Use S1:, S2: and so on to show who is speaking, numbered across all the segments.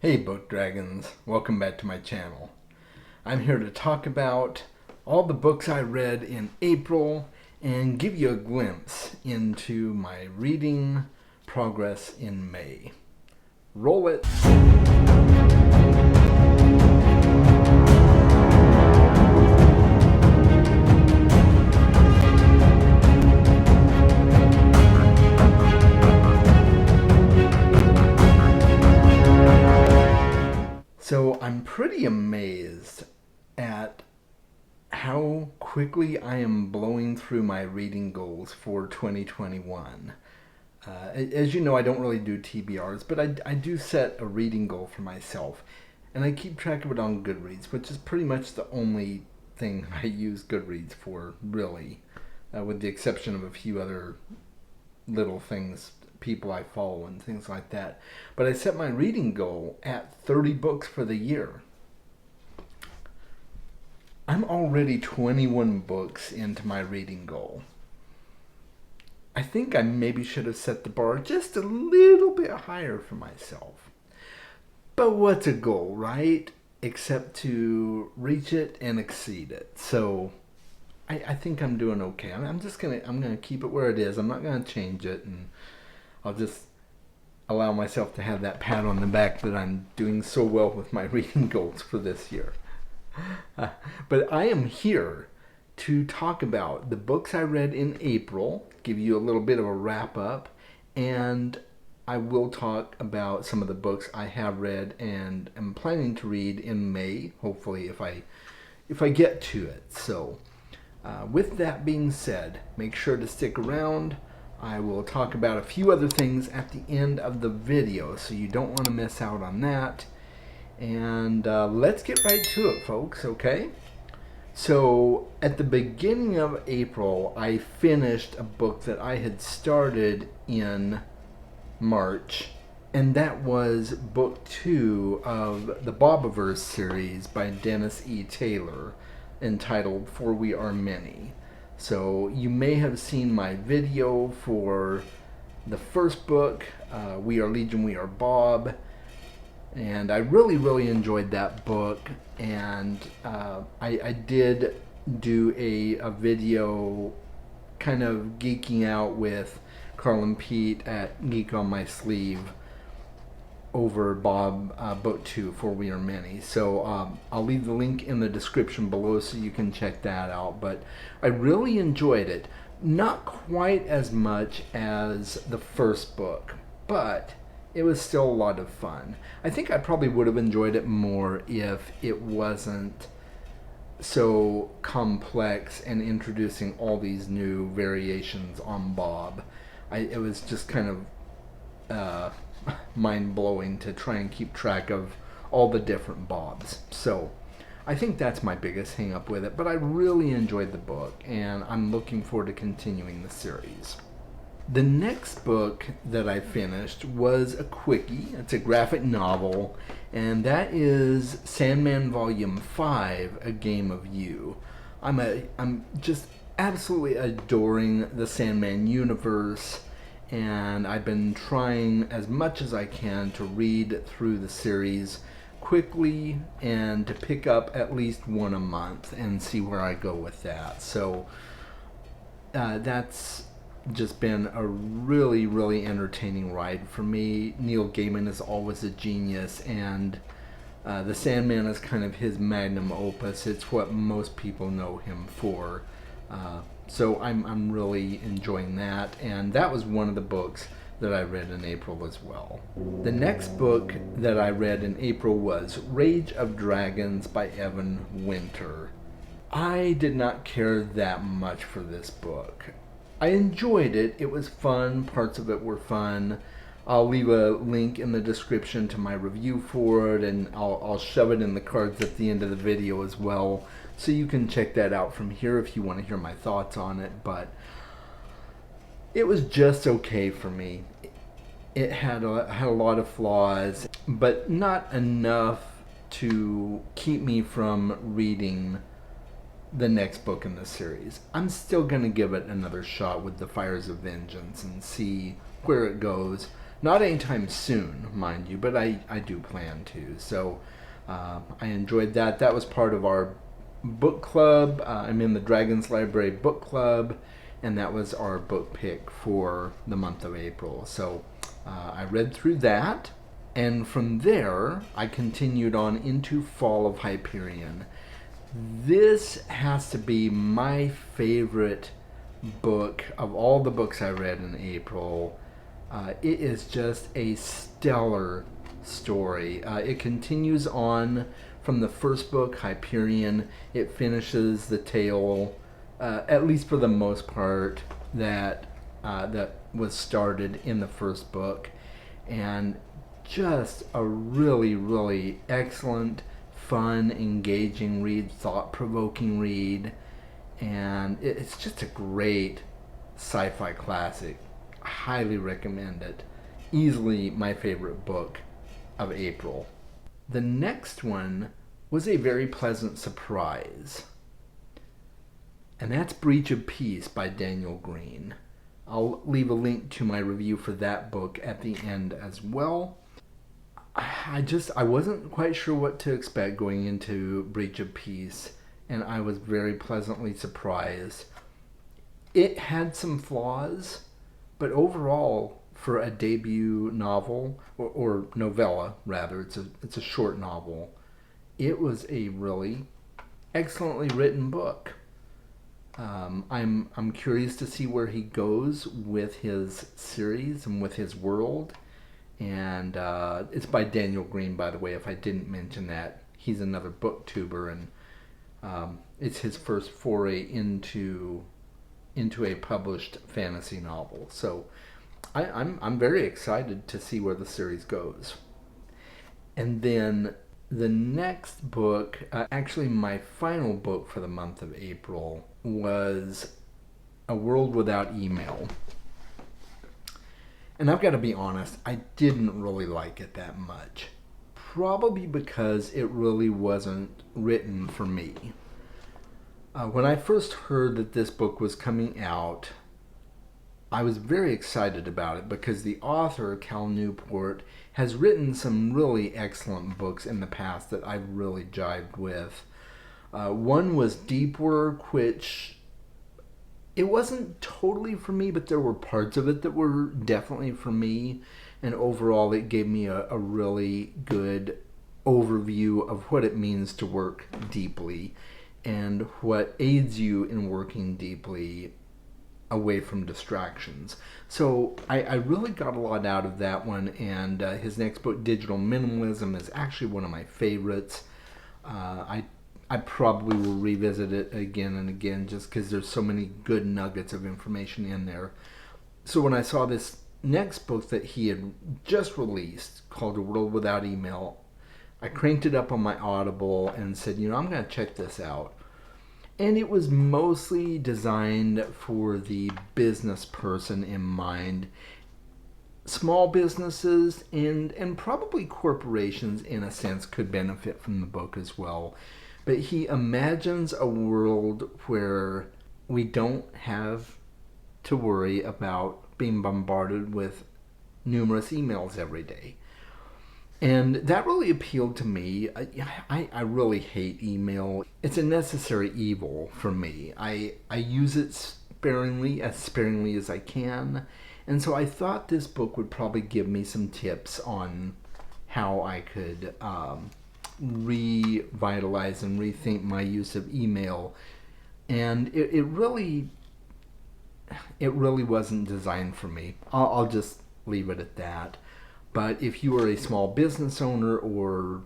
S1: Hey Book Dragons, welcome back to my channel. I'm here to talk about all the books I read in April and give you a glimpse into my reading progress in May. Roll it! So I'm pretty amazed at how quickly I am blowing through my reading goals for 2021. As you know, I don't really do TBRs, but I do set a reading goal for myself. And I keep track of it on Goodreads, which is pretty much the only thing I use Goodreads for, really, with the exception of a few other little things, people I follow and things like that. But I set my reading goal at 30 books for the year. I'm already 21 books into my reading goal. I think I maybe should have set the bar just a little bit higher for myself. But what's a goal, right? Except to reach it and exceed it. So I think I'm doing okay. I'm gonna keep it where it is. I'm not gonna change it, and I'll just allow myself to have that pat on the back that I'm doing so well with my reading goals for this year. But I am here to talk about the books I read in April, give you a little bit of a wrap up, and I will talk about some of the books I have read and am planning to read in May, hopefully if I get to it. So with that being said, make sure to stick around. I will talk about a few other things at the end of the video, so you don't want to miss out on that. And let's get right to it, folks, okay? So at the beginning of April, I finished a book that I had started in March, and that was book 2 of the Bobiverse series by Dennis E. Taylor, entitled For We Are Many. So you may have seen my video for the first book, We Are Legion, We Are Bob, and I really enjoyed that book. And I did do a video kind of geeking out with Carl and Pete at Geek on My Sleeve over Bob book 2 For We Are Many. So I'll leave the link in the description below so you can check that out. But I really enjoyed it. Not quite as much as the first book, but it was still a lot of fun. I think I probably would have enjoyed it more if it wasn't so complex and introducing all these new variations on Bob. It was just kind of mind-blowing to try and keep track of all the different Bobs. So I think that's my biggest hang up with it, but I really enjoyed the book and I'm looking forward to continuing the series. The next book that I finished was a quickie. It's a graphic novel, and that is Sandman Volume 5, A Game of You. I'm just absolutely adoring the Sandman universe, and I've been trying as much as I can to read through the series quickly and to pick up at least one a month and see where I go with that. So that's just been a really entertaining ride for me. Neil Gaiman is always a genius, and the Sandman is kind of his magnum opus. It's what most people know him for. So I'm really enjoying that, and that was one of the books that I read in April as well. The next book that I read in April was Rage of Dragons by Evan Winter. I did not care that much for this book. I enjoyed it. It was fun. Parts of it were fun. I'll leave a link in the description to my review for it, and I'll shove it in the cards at the end of the video as well, so you can check that out from here if you want to hear my thoughts on it. But it was just okay for me. It had a lot of flaws, but not enough to keep me from reading the next book in the series. I'm still going to give it another shot with The Fires of Vengeance and see where it goes. Not anytime soon, mind you, but I do plan to. So I enjoyed that. That was part of our book club. I'm in the Dragons Library book club, and that was our book pick for the month of April. So I read through that, and from there I continued on into Fall of Hyperion. This has to be my favorite book of all the books I read in April. It is just a stellar story. It continues on from the first book, Hyperion. It finishes the tale, at least for the most part, that was started in the first book, and just a really, really excellent, fun, engaging read, thought-provoking read, and it's just a great sci-fi classic. Highly recommend it. Easily my favorite book of April. The next one was a very pleasant surprise, and that's Breach of Peace by Daniel Green. I'll leave a link to my review for that book at the end as well. I wasn't quite sure what to expect going into Breach of Peace, and I was very pleasantly surprised. It had some flaws, but overall, for a debut novel, or novella rather, it's a short novel, it was a really excellently written book. I'm curious to see where he goes with his series and with his world. And it's by Daniel Green, by the way, if I didn't mention that. He's another booktuber, and it's his first foray into a published fantasy novel. So I'm very excited to see where the series goes. And then the next book, actually my final book for the month of April, was A World Without Email. And I've got to be honest, I didn't really like it that much. Probably because it really wasn't written for me. When I first heard that this book was coming out, I was very excited about it because the author, Cal Newport, has written some really excellent books in the past that I've really jived with. One was Deep Work, which it wasn't totally for me, but there were parts of it that were definitely for me. And overall, it gave me a really good overview of what it means to work deeply and what aids you in working deeply away from distractions. So I really got a lot out of that one, and his next book, Digital Minimalism, is actually one of my favorites. I probably will revisit it again and again just because there's so many good nuggets of information in there. So when I saw this next book that he had just released called A World Without Email, I cranked it up on my Audible and said, I'm going to check this out. And it was mostly designed for the business person in mind. Small businesses and probably corporations, in a sense, could benefit from the book as well. But he imagines a world where we don't have to worry about being bombarded with numerous emails every day. And that really appealed to me. I really hate email. It's a necessary evil for me. I use it sparingly as I can. And so I thought this book would probably give me some tips on how I could revitalize and rethink my use of email. And it really wasn't designed for me. I'll just leave it at that. But if you are a small business owner or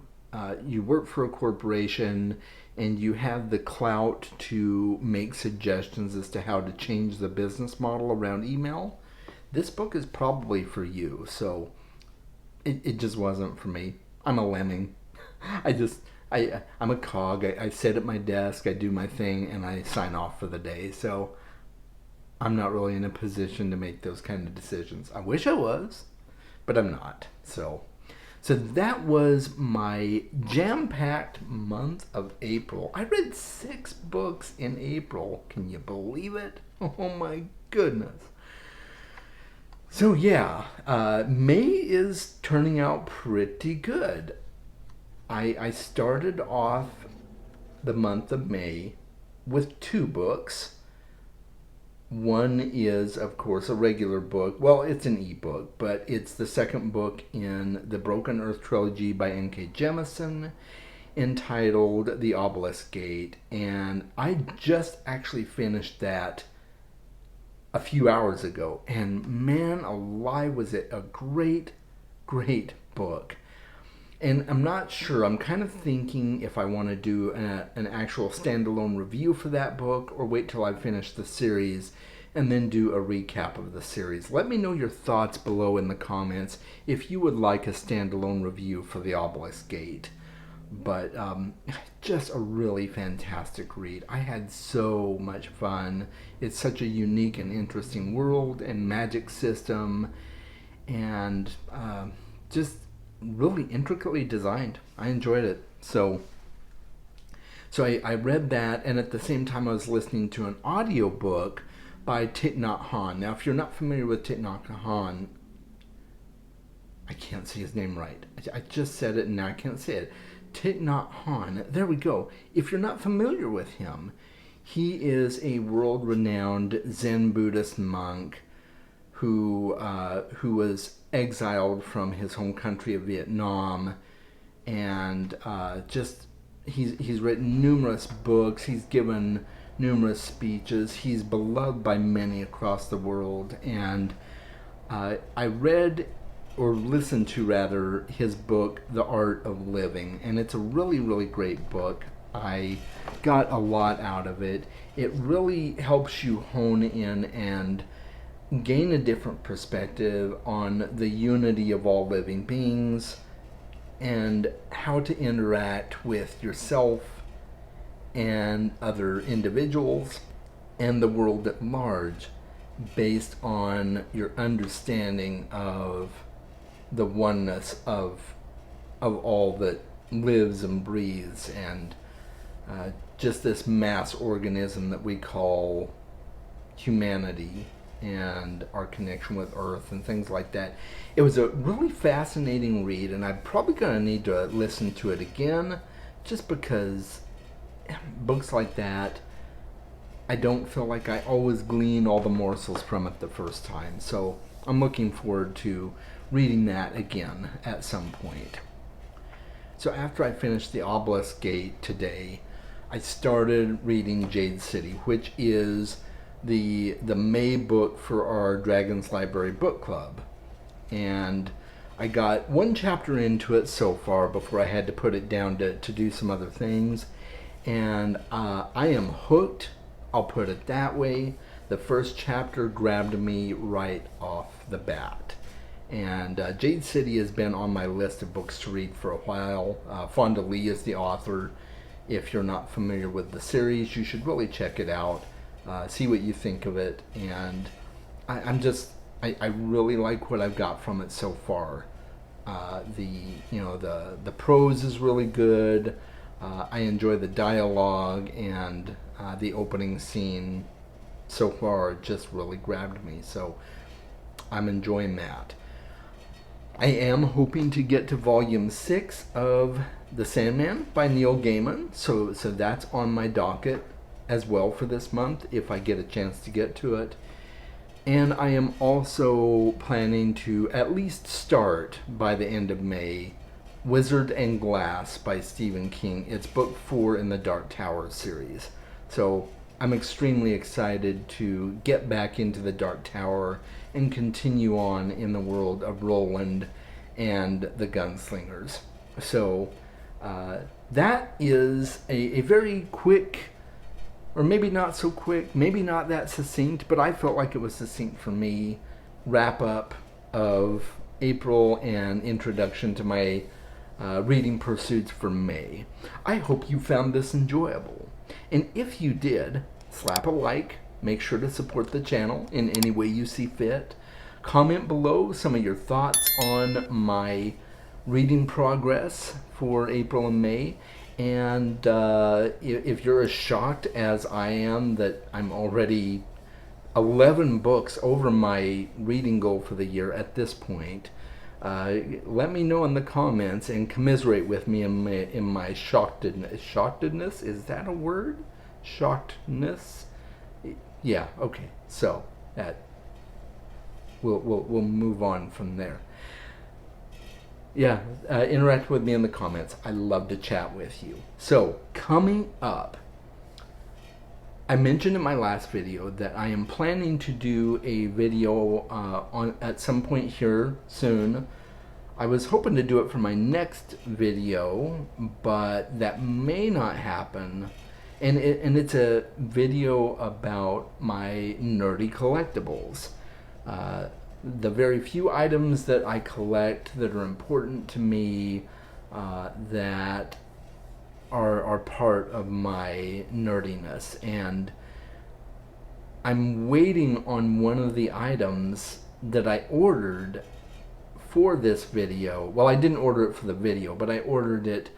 S1: you work for a corporation and you have the clout to make suggestions as to how to change the business model around email, this book is probably for you. So it just wasn't for me. I'm a lemming. I'm a cog. I sit at my desk, I do my thing, and I sign off for the day. So I'm not really in a position to make those kind of decisions. I wish I was, but I'm not. So that was my jam-packed month of April. I read 6 books in April. Can you believe it? Oh my goodness. So yeah, May is turning out pretty good. I started off the month of May with two books. One is, of course, a regular book. Well, it's an ebook, but it's the second book in the Broken Earth trilogy by N.K. Jemisin, entitled The Obelisk Gate. And I just actually finished that a few hours ago. And man alive, was it a great, great book. And I'm not sure. I'm kind of thinking if I want to do an actual standalone review for that book or wait till I finish the series and then do a recap of the series. Let me know your thoughts below in the comments if you would like a standalone review for The Obelisk Gate. But just a really fantastic read. I had so much fun. It's such a unique and interesting world and magic system, and just really intricately designed. I enjoyed it. So I read that, and at the same time I was listening to an audiobook by Thich Nhat Hanh. Now, if you're not familiar with Thich Nhat Hanh, I can't say his name right. I just said it and now I can't say it. Thich Nhat Hanh. There we go. If you're not familiar with him, he is a world-renowned Zen Buddhist monk who was exiled from his home country of Vietnam, and just he's written numerous books. He's given numerous speeches. He's beloved by many across the world, and I read, or listened to rather, his book, The Art of Living, and it's a really, really great book. I got a lot out of it. It really helps you hone in and gain a different perspective on the unity of all living beings and how to interact with yourself and other individuals and the world at large based on your understanding of the oneness of all that lives and breathes, and just this mass organism that we call humanity and our connection with Earth and things like that. It was a really fascinating read, and I'm probably going to need to listen to it again, just because books like that, I don't feel like I always glean all the morsels from it the first time. So I'm looking forward to reading that again at some point. So after I finished The Obelisk Gate today, I started reading Jade City, which is the May book for our Dragons Library book club. And I got one chapter into it so far before I had to put it down to do some other things. And I am hooked, I'll put it that way. The first chapter grabbed me right off the bat. And Jade City has been on my list of books to read for a while. Fonda Lee is the author. If you're not familiar with the series, you should really check it out. See what you think of it. And I really like what I've got from it so far. The prose is really good. I enjoy the dialogue, and the opening scene so far just really grabbed me. So I'm enjoying that. I am hoping to get to volume 6 of The Sandman by Neil Gaiman. So that's on my docket as well for this month if I get a chance to get to it. And I am also planning to at least start by the end of May Wizard and Glass by Stephen King. It's book 4 in the Dark Tower series. So I'm extremely excited to get back into the Dark Tower and continue on in the world of Roland and the Gunslingers. So that is a very quick, or maybe not so quick, maybe not that succinct, but I felt like it was succinct for me, wrap up of April and introduction to my reading pursuits for May. I hope you found this enjoyable. And if you did, slap a like, make sure to support the channel in any way you see fit. Comment below some of your thoughts on my reading progress for April and May. And if you're as shocked as I am that I'm already 11 books over my reading goal for the year at this point. Let me know in the comments and commiserate with me in my shockedness. Shockedness? Is that a word? Shockedness? Yeah, okay. So that we'll move on from there. Yeah, interact with me in the comments. I love to chat with you. So, coming up, I mentioned in my last video that I am planning to do a video at some point here soon. I was hoping to do it for my next video, but that may not happen. And it's a video about my nerdy collectibles. The very few items that I collect that are important to me, that are part of my nerdiness. And I'm waiting on one of the items that I ordered for this video. Well, I didn't order it for the video, but I ordered it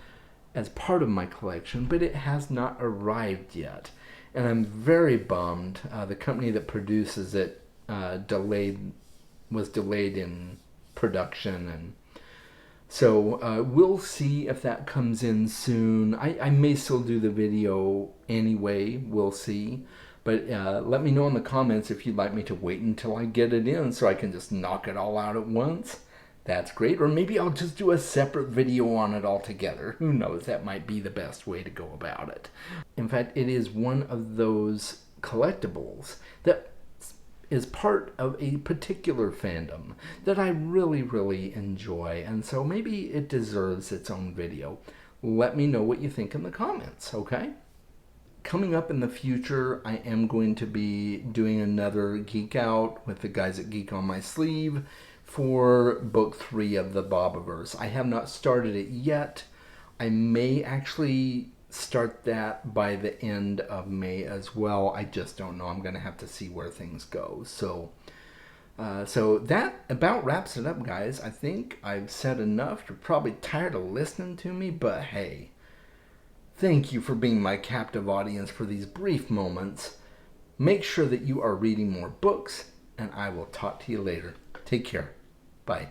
S1: as part of my collection, but it has not arrived yet. And I'm very bummed. The company that produces it was delayed in production, and so we'll see if that comes in soon. I may still do the video anyway, we'll see. But let me know in the comments if you'd like me to wait until I get it in so I can just knock it all out at once. That's great. Or maybe I'll just do a separate video on it altogether. Who knows? That might be the best way to go about it. In fact, it is one of those collectibles that is part of a particular fandom that I really, really enjoy. And so maybe it deserves its own video. Let me know what you think in the comments, okay? Coming up in the future, I am going to be doing another Geek Out with the guys at Geek on My Sleeve for book 3 of the Bobiverse. I have not started it yet. I may actually start that by the end of May as well. I just don't know. I'm going to have to see where things go. So that about wraps it up, guys. I think I've said enough. You're probably tired of listening to me, but hey, thank you for being my captive audience for these brief moments. Make sure that you are reading more books, and I will talk to you later. Take care. Bye.